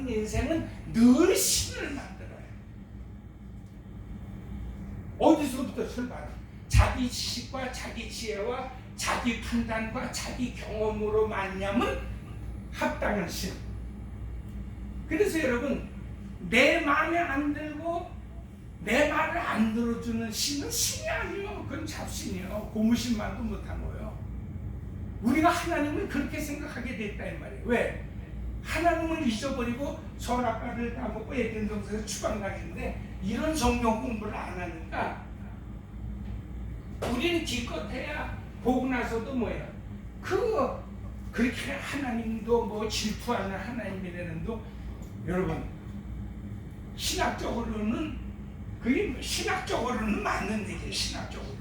사는 인생은 늘 신을 만들어요. 어디서부터 출발해? 자기 지식과 자기 지혜와 자기 판단과 자기 경험으로 만나면 합당한 신. 그래서 여러분, 내 마음에 안 들고 내 말을 안 들어주는 신은 신이 아니에요. 그건 잡신이에요. 고무신만도 못한 거예요. 우리가 하나님을 그렇게 생각하게 됐다 이 말이에요. 왜? 하나님을 잊어버리고 선악과를 따먹고 에덴 동산에서 추방당했는데 이런 성경 공부를 안 하니까 우리는 기껏해야 보고 나서도 뭐예요? 그렇게 하나님도 뭐 질투하는 하나님이라는도 여러분 신학적으로는 그게 신학적으로는 맞는 얘기예요. 신학적으로는.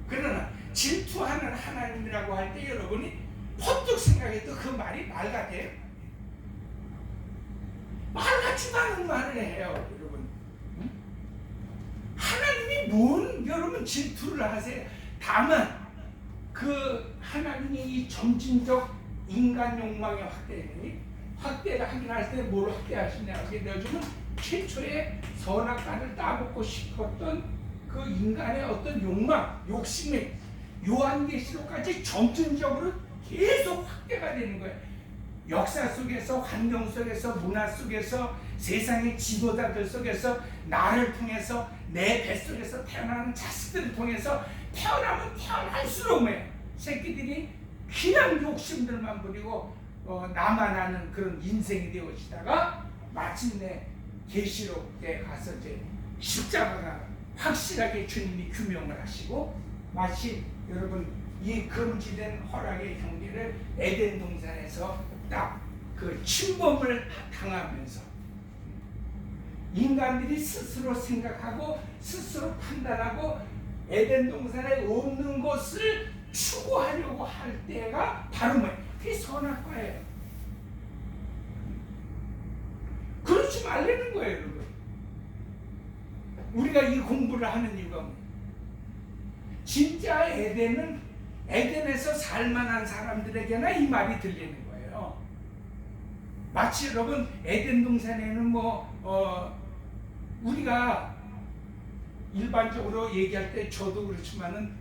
그러나 질투하는 하나님이라고 할 때 여러분이 퍼뜩 생각해도 그 말이 말 같아요? 말 같지도 않은 말을 해요, 여러분. 응? 하나님이 뭔 여러분 질투를 하세요? 다만 그 하나님이 이 점진적 인간 욕망의 확대를 하긴 할 때 뭘 확대하시냐고 요즘은 최초의 선악과를 따먹고 싶었던 그 인간의 어떤 욕망, 욕심이 요한계시록까지 점진적으로 계속 확대가 되는 거예요. 역사 속에서, 환경 속에서, 문화 속에서, 세상의 지도자들 속에서, 나를 통해서, 내 뱃속에서 태어나는 자식들을 통해서 태어나면 태어날수록 새끼들이 그냥 욕심들만 부리고 나만 아는 그런 인생이 되어지다가 마침내 계시록 때 가서 이제 십자가가 확실하게 주님이 규명을 하시고 마치 여러분 이 금지된 허락의 경계를 에덴 동산에서 딱 그 침범을 당하면서 인간들이 스스로 생각하고 스스로 판단하고 에덴 동산에 없는 것을 추구하려고 할 때가 바로 뭐예요? 그게 선악과예요. 그렇지 말라는 거예요, 여러분. 우리가 이 공부를 하는 이유가 뭐예요? 진짜 에덴에서 살만한 사람들에게나 이 말이 들리는 거예요. 마치 여러분 에덴 동산에는 우리가 일반적으로 얘기할 때 저도 그렇지만은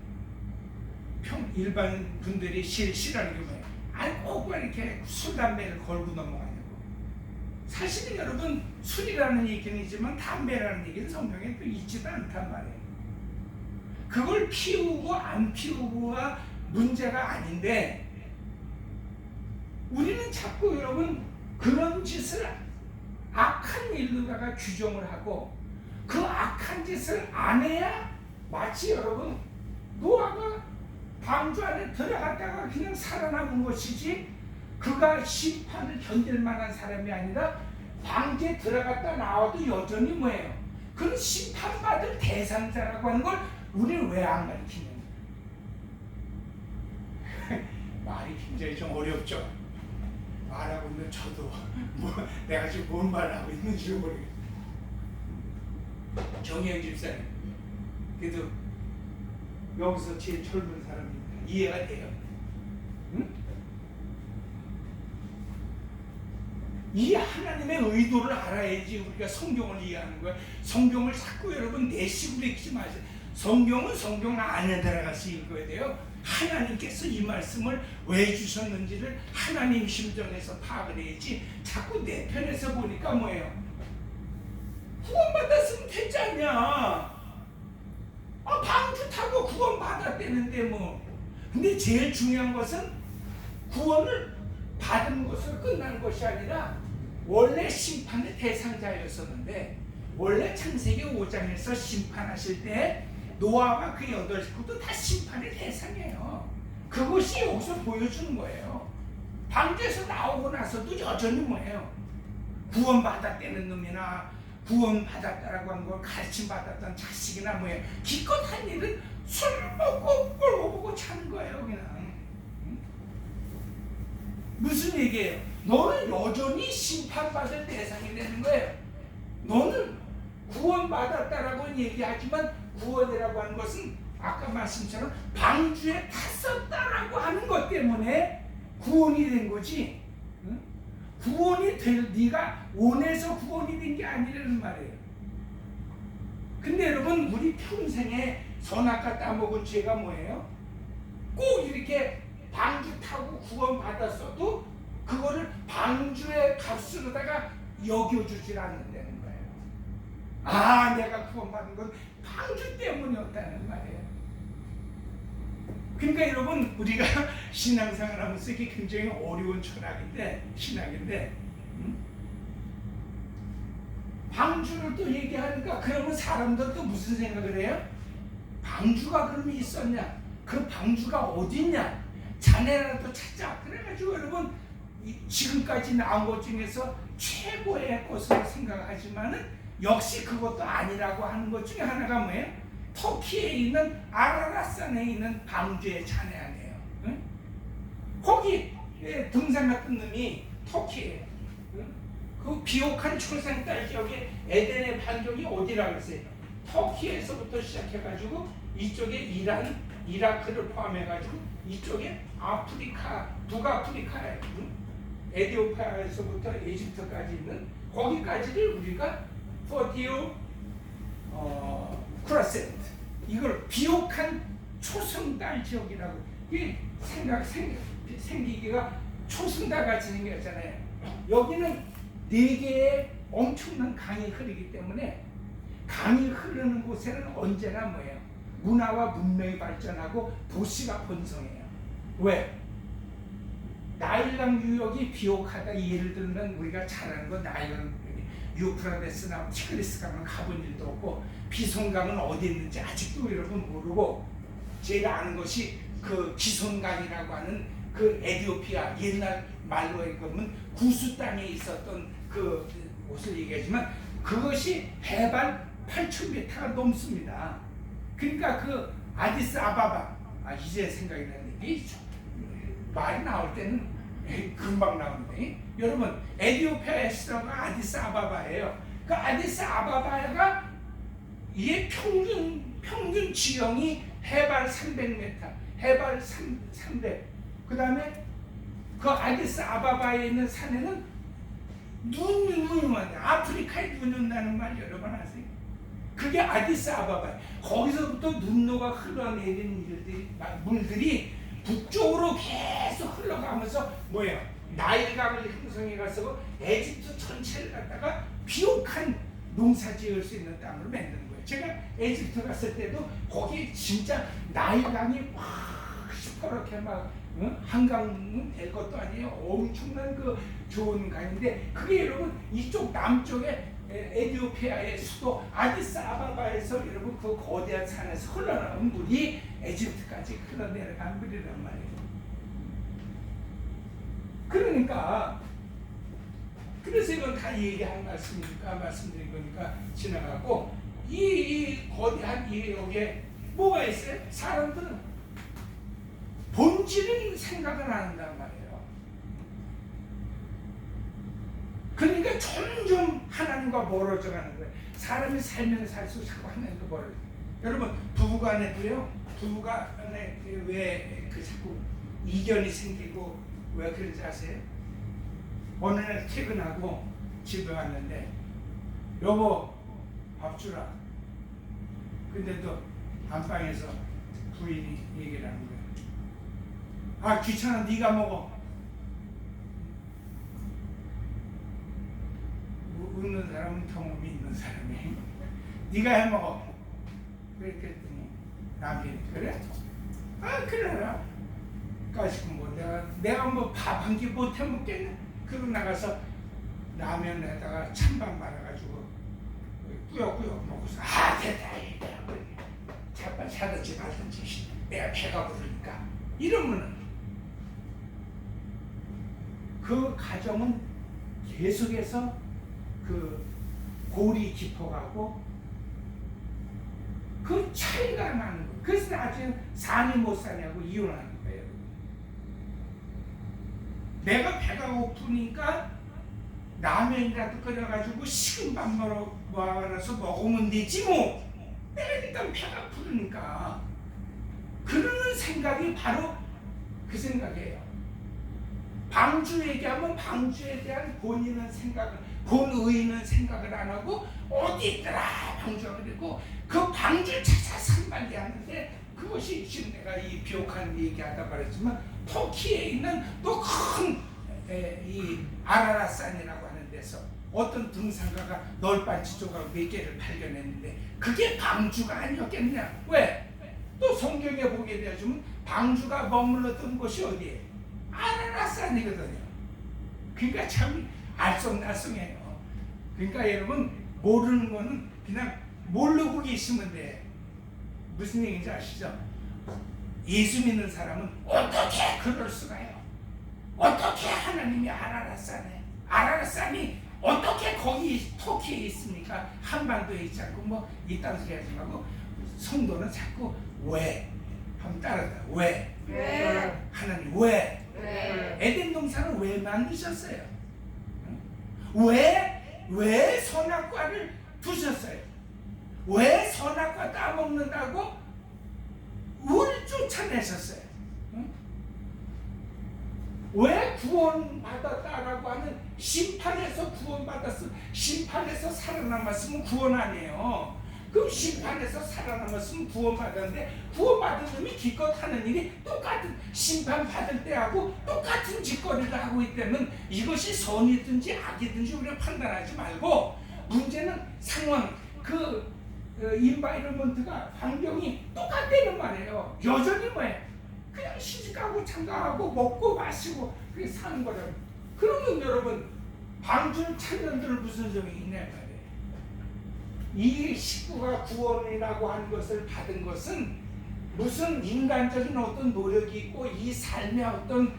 일반 분들이 싫어하는 게 뭐예요? 아니 꼭 이렇게 술 담배를 걸고 넘어가냐고. 사실은 여러분 술이라는 얘기는 있지만 담배라는 얘기는 성경에 또 있지도 않단 말이에요. 그걸 피우고 안 피우고가 문제가 아닌데 우리는 자꾸 여러분 그런 짓을 악한 일로다가 규정을 하고 그 악한 짓을 안 해야 마치 여러분 노아가 방주 안에 들어갔다가 그냥 살아남은 것이지 그가 심판을 견딜 만한 사람이 아니라 방주에 들어갔다 나와도 여전히 뭐예요? 그런 심판받을 대상자라고 하는 걸 우리는 왜 안 가르치냐? 말이 굉장히 좀 어렵죠? 말하고 있는 저도 내가 지금 뭔 말을 하고 있는지 모르겠어요. 정혜영 집사님 그래도 여기서 제일 젊은 사람이니까 이해가 돼요. 응? 이 하나님의 의도를 알아야지 우리가 성경을 이해하는 거예요. 성경을 자꾸 여러분 내 식으로 읽지 마세요. 성경은 성경 안에 들어가서 읽어야 돼요. 하나님께서 이 말씀을 왜 주셨는지를 하나님 심정에서 파악을 해야지 자꾸 내 편에서 보니까 뭐예요? 구원받았으면 됐지 않냐? 방주 타고 구원받았대는데 뭐. 근데 제일 중요한 것은 구원을 받은 것으로 끝난 것이 아니라 원래 심판의 대상자였었는데 원래 창세기 5장에서 심판하실 때 노아와 그 8식구도 다 심판의 대상이에요. 그것이 여기서 보여주는 거예요. 방주에서 나오고 나서도 여전히 뭐예요? 구원받았다는 놈이나 구원받았다라고 한 걸 가르침받았던 자식이나 뭐예요? 기껏 한 일은 술 먹고 꼴 보고 차는 거예요 그냥. 무슨 얘기예요? 너는 여전히 심판받을 대상이 되는 거예요. 너는 구원받았다라고 얘기하지만 구원이라고 하는 것은 아까 말씀처럼 방주에 탔었다라고 하는 것 때문에 구원이 된 거지. 응? 구원이 될 네가 원해서 구원이 된 게 아니라는 말이에요. 근데 여러분 우리 평생에 선악과 따먹은 죄가 뭐예요? 꼭 이렇게 방주 타고 구원 받았어도 그거를 방주의 값으로다가 여겨주질 않는다는 거예요. 아, 내가 구원 받은 건 방주 때문이었다는 말이에요. 그러니까 여러분 우리가 신앙생활 하면서 이게 굉장히 어려운 신학인데 방주를 또 얘기하니까 그러면 사람들도 무슨 생각을 해요? 방주가 그러면 있었냐? 그 방주가 어딨냐? 자네라도 찾자. 그래가지고 여러분 지금까지 나온 것 중에서 최고의 것으로 생각하지만은 역시 그것도 아니라고 하는 것 중에 하나가 뭐예요? 터키에 있는 아라라산에 있는 방주의 잔해 아니에요. 응? 거기 등산 같은 놈이 터키에 그 비옥한 초생딸 지역에 에덴의 반경이 어디라고 했어요? 터키에서부터 시작해가지고 이쪽에 이란, 이라크를 포함해가지고 이쪽에 아프리카, 북아프리카에 에티오피아에서부터 이집트까지 있는 거기까지를 우리가 포티오 크라센트 이걸 비옥한 초승달 지역이라고 이게 생기기가 초승달 같이 생겼잖아요. 여기는 네 개의 엄청난 강이 흐르기 때문에 강이 흐르는 곳에는 언제나 뭐예요? 문화와 문명이 발전하고 도시가 번성해요. 왜? 나일강 유역이 비옥하다. 예를 들면 우리가 잘 아는 거 나일강 유프라데스나 티그리스 강은 가본 일도 없고 비손강은 어디 있는지 아직도 여러분 모르고 제일 아는 것이 그 기손강이라고 하는 그 에티오피아 옛날 말로 읽으면 구수 땅에 있었던 그 곳을 얘기하지만 그것이 해발 8,000m가 넘습니다. 그러니까 그 아디스 아바바 이제 생각이 나는데 말이 나올 때는 금방 나오는데 여러분 에티오피아의 수도가 아디스 아바바예요. 그 아디스 아바바가 이게 평균 지형이 해발 300m, 해발 300. 그 다음에 그 아디스 아바바에 있는 산에는 눈이 많아요. 아프리카에 눈이 온다는 말 여러 번 아세요? 그게 아디스 아바바. 거기서부터 눈노가 흘러내리는 물들이 북쪽으로 계속 흘러가면서 뭐예요? 나일강을 형성해 가서 에집트 전체를 갖다가 비옥한 농사 지을 수 있는 땅으로 만든 거예요. 제가 에집트 갔을 때도 거기 진짜 나일강이 막 시퍼렇게 막 한강은 될 것도 아니에요. 엄청난 그 좋은 강인데 그게 여러분 이쪽 남쪽에 에티오피아의 수도 아디스 아바바에서 여러분 그 거대한 산에서 흘러나온 물이 에집트까지 흘러내려간 물이란 말이에요. 그러니까 그래서 이건 다 얘기한 말씀이니까 말씀드린 거니까 지나가고 이 거대한 이 여기에 뭐가 있어요? 사람들은 본질은 생각을 안 한단 말이에요. 그러니까 점점 하나님과 멀어져 가는 거예요. 사람이 살면 살수록 자꾸 하나님과 멀어져. 여러분 부부간에도요. 부부간에 왜 그 자꾸 이견이 생기고 왜 그런지 아세요? 어느 날 퇴근하고 집에 왔는데 여보 밥 주라. 근데도 안방에서 부인이 얘기를 하는 거예요. 아 귀찮아 네가 먹어. 웃는 사람은 경험이 있는 사람이 네가 해 먹어. 그랬더니 남편이 그래? 아 그래라. 까짓거 뭐 내가 뭐 밥 한 끼 못 해 먹겠네. 그러고 나가서 라면에다가 찬밥 말아가지고 꾸역꾸역 먹고서 아 됐다 잠깐 사든지 말든지 내가 배가 부르니까 이러면은 그 가정은 계속해서 그 골이 깊어가고 그 차이가 나는 거예요. 그래서 나중에 사니 못 사냐고 이혼하는 거예요. 내가 배가 고프니까 라면이라도 끓여가지고 식은 밥 말아서 먹으면 되지 뭐. 내가 일단 배가 부르니까 그러는 생각이 바로 그 생각이에요. 방주 얘기하면 방주에 대한 본의는 생각을 안 하고 어디 있더라 방주가. 그리고 그 방주를 찾아 산만리 하는데, 그것이 지금 내가 이 비옥한 얘기하다 말했지만 터키에 있는 또 큰 이 아라라산이라고 하는 데서 어떤 등산가가 널빤지 조각 몇 개를 발견했는데 그게 방주가 아니었겠냐. 왜? 또 성경에 보게 되어주면 방주가 머물렀던 곳이 어디에? 아라라산이거든요. 그러니까 참 알쏭달쏭해요. 그러니까 여러분, 모르는 거는 그냥 모르고 계시면 돼. 무슨 얘기인지 아시죠? 예수 믿는 사람은 어떻게 그럴 수가요? 어떻게 하나님이 아라라산이 어떻게 거기 터키에 있습니까? 한반도에 있지 않고 뭐 이딴 소리 하지 말고, 성도는 자꾸 왜? 한번 따라다. 왜? 하나님 왜? 에덴 동산을 왜 만드셨어요? 왜 선악과를 두셨어요? 왜 선악과 따먹는다고 우리를 쫓아내셨어요? 왜 구원받았다라고 하는, 심판에서 구원받았으면, 심판에서 살아남았으면 구원 아니에요. 그럼 심판에서 살아남았으면 구원받았는데, 구원받은 놈이 기껏 하는 일이 똑같은, 심판받을 때하고 똑같은 짓거리를 하고 있다면 이것이 선이든지 악이든지 우리가 판단하지 말고, 문제는 상황, 인바이러먼트가, 환경이 똑같다는 말이에요. 여전히 뭐예요? 그냥 시집가고 장가하고 먹고 마시고 그게 사는 거라고. 그러면 여러분, 방주를 찾는 데는 무슨 점이 있냐 말이에요. 이 식구가 구원이라고 하는 것을 받은 것은 무슨 인간적인 어떤 노력이 있고 이 삶에 어떤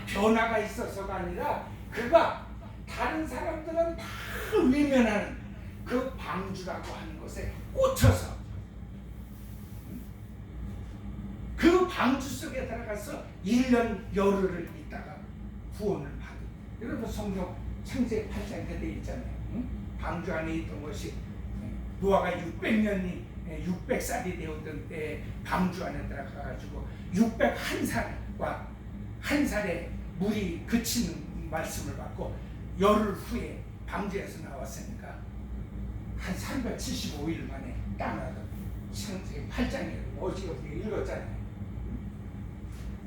변화가 있어서가 아니라, 그가 다른 사람들은 다 외면하는 그 방주라고 하는 것에 꽂혀서 그 방주 속에 들어가서 1년 열흘을 있다가 구원을 받은. 여러분, 성경 창세기 8장에 되어 있잖아요. 방주 안에 있던 것이, 노아가 600살이 되었던 때 방주 안에 들어가가지고 601살과 한 살에 물이 그치는 말씀을 받고 열흘 후에 방주에서 나왔으니까 한 375일 만에 땅나도. 창세기 8장에 어제 읽었잖아요.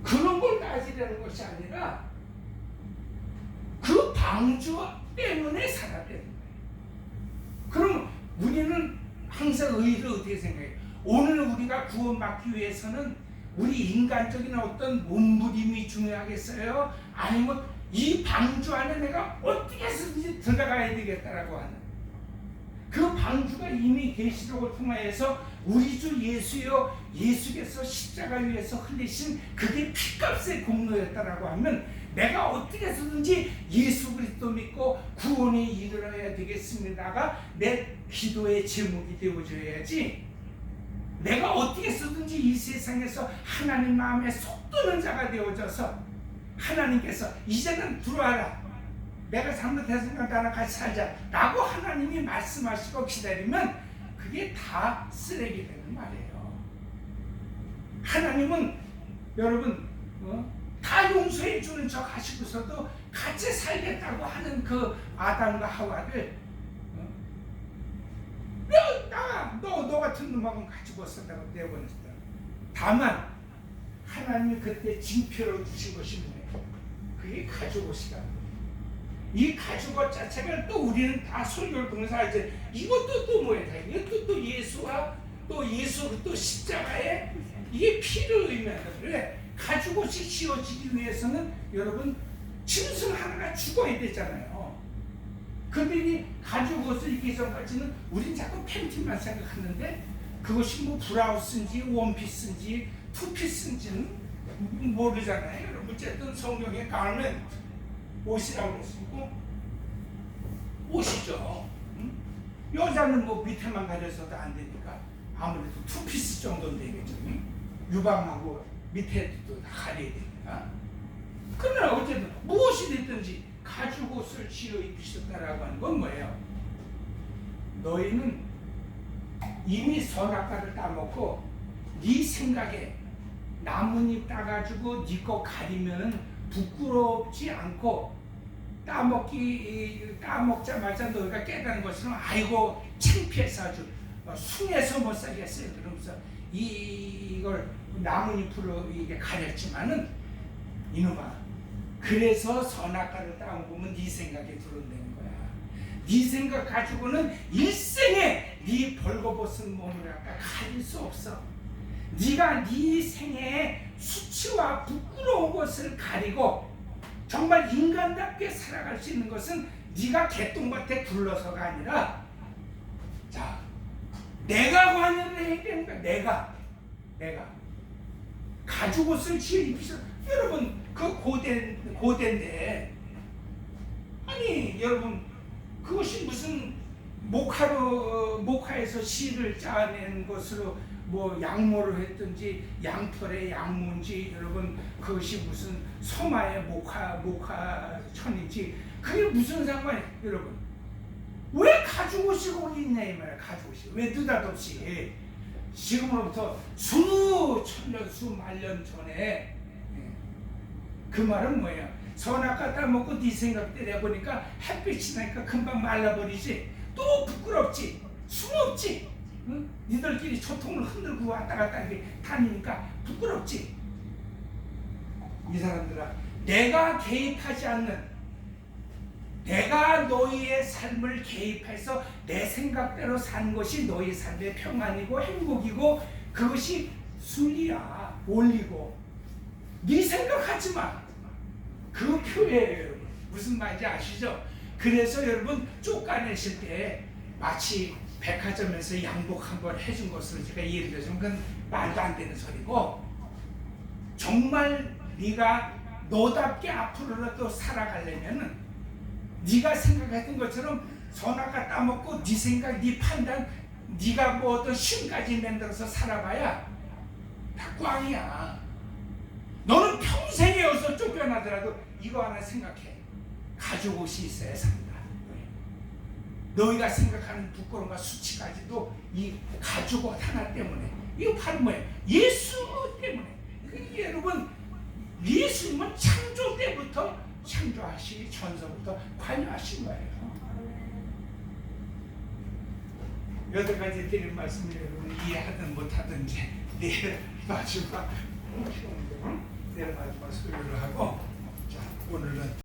그런 걸 따지려는 것이 아니라 그 방주 때문에 살아야 되는 거예요. 그럼 우리는 항상 의의를 어떻게 생각해요? 오늘 우리가 구원받기 위해서는 우리 인간적인 어떤 몸부림이 중요하겠어요? 아니면 이 방주 안에 내가 어떻게 해서든지 들어가야 되겠다라고 하는, 그 방주가 이미 계시록을 통하여서 우리 주 예수여, 예수께서 십자가 위에서 흘리신 그게 피값의 공로였다라고 하면, 내가 어떻게 해서든지 예수 그리스도 믿고 구원에 이르러야 되겠습니다가 내 기도의 제목이 되어줘야지, 내가 어떻게 해서든지 이 세상에서 하나님 마음에 속드는 자가 되어져서 하나님께서 이제는 들어와라, 내가 잘못했으니까 나랑 같이 살자 라고 하나님이 말씀하시고 기다리면 그게 다 쓰레기 되는 말이에요. 하나님은 여러분 다 용서해 주는 척 하시고서도 같이 살겠다고 하는 그 아담과 하와를 너 같은 놈하고는 같이 못 산다고 내보냈다. 다만 하나님이 그때 징표로 주신 것이 뭐예요? 그게 가죽옷이다. 이 가죽옷 자체가 또 우리는 다 설교를 통해서 이제 이것도 또 뭐예요? 이것도 또 예수와 또 예수 또 십자가에 이게 피를 의미한다. 그래 가죽옷이 씌워지기 위해서는 여러분 짐승 하나가 죽어야 되잖아요. 그들이 가죽옷을 입기 전까지는 우린 자꾸 팬티만 생각하는데 그것이 뭐 브라우스인지 원피스인지 투피스인지는 모르잖아요. 여러분 어쨌든 성경에 가면 옷이라고 그랬고 옷이죠. 여자는 뭐 밑에만 가려서도 안 되니까 아무래도 투피스 정도는 되겠죠. 유방하고 밑에도 다 가려야 되니까. 그러나 어쨌든 무엇이 됐든지 가죽옷을 지어 입히셨다라고 하는 건 뭐예요? 너희는 이미 선악과를 따먹고 네 생각에 나뭇잎 따가지고 네 거 가리면 부끄럽지 않고 따먹자마자 너희가 깨달은 것은 아이고 창피해서 아주 숭해서 못 살겠어요. 그러면서 이걸 나뭇잎으로 이게 가렸지만은 이놈아, 그래서 선악과를 따먹으면 네 생각이 드러내는 거야. 네 생각 가지고는 일생에 네 벌거벗은 몸을 갖다 가릴 수 없어. 네가 네 생애에 수치와 부끄러운 것을 가리고 정말 인간답게 살아갈 수 있는 것은 네가 개똥밭에 굴러서가 아니라, 자, 내가 관여를 해야 되는 거야. 내가 가죽 옷을 지어 입히셔. 여러분 그 고대인데, 아니 여러분 그것이 무슨 목화에서 실을 짜낸 것으로 뭐 양모를 했든지 양털의 양모인지, 여러분 그것이 무슨 소마의 목화천인지 그게 무슨 상관이에요. 여러분 왜 가죽옷이 거기 있냐 이 말이야. 가죽옷이 왜 느닷없이 지금으로부터 수천년 수만년 전에, 그 말은 뭐예요? 선악과 따먹고 네 생각대로 해보니까 햇빛이 나니까 금방 말라버리지. 또 부끄럽지, 숨없지. 응? 니들끼리 초통을 흔들고 왔다 갔다 이렇게 다니니까 부끄럽지. 이 사람들아, 내가 개입하지 않는, 내가 너희의 삶을 개입해서 내 생각대로 산 것이 너희 삶의 평안이고 행복이고 그것이 순리야, 원리고. 네 생각하지 마. 그 표예요, 여러분. 무슨 말인지 아시죠? 그래서 여러분 쫓아내실 때 마치 백화점에서 양복 한번 해준 것으로 제가 예를 들어서 그건 말도 안 되는 소리고, 정말 네가 너답게 앞으로라도 살아가려면은 네가 생각했던 것처럼 선악과 따먹고 네 생각, 네 판단, 네가 뭐 어떤 신까지 만들어서 살아봐야 다 꽝이야. 너는 평생에 여기서 쫓겨나더라도 이거 하나 생각해. 가죽 옷이 있어야 산다. 너희가 생각하는 부끄러움과 수치까지도 이 가죽 옷 하나 때문에. 이거 바로 뭐예요? 예수 때문에. 그러니까 여러분, 예수님은 창조 때부터 창조하시, 전서부터 관여하신 거예요. 여태까지 드린 말씀을 여러분 이해하든 못하든 내일 마지막 소리를 하고, 자, 오늘은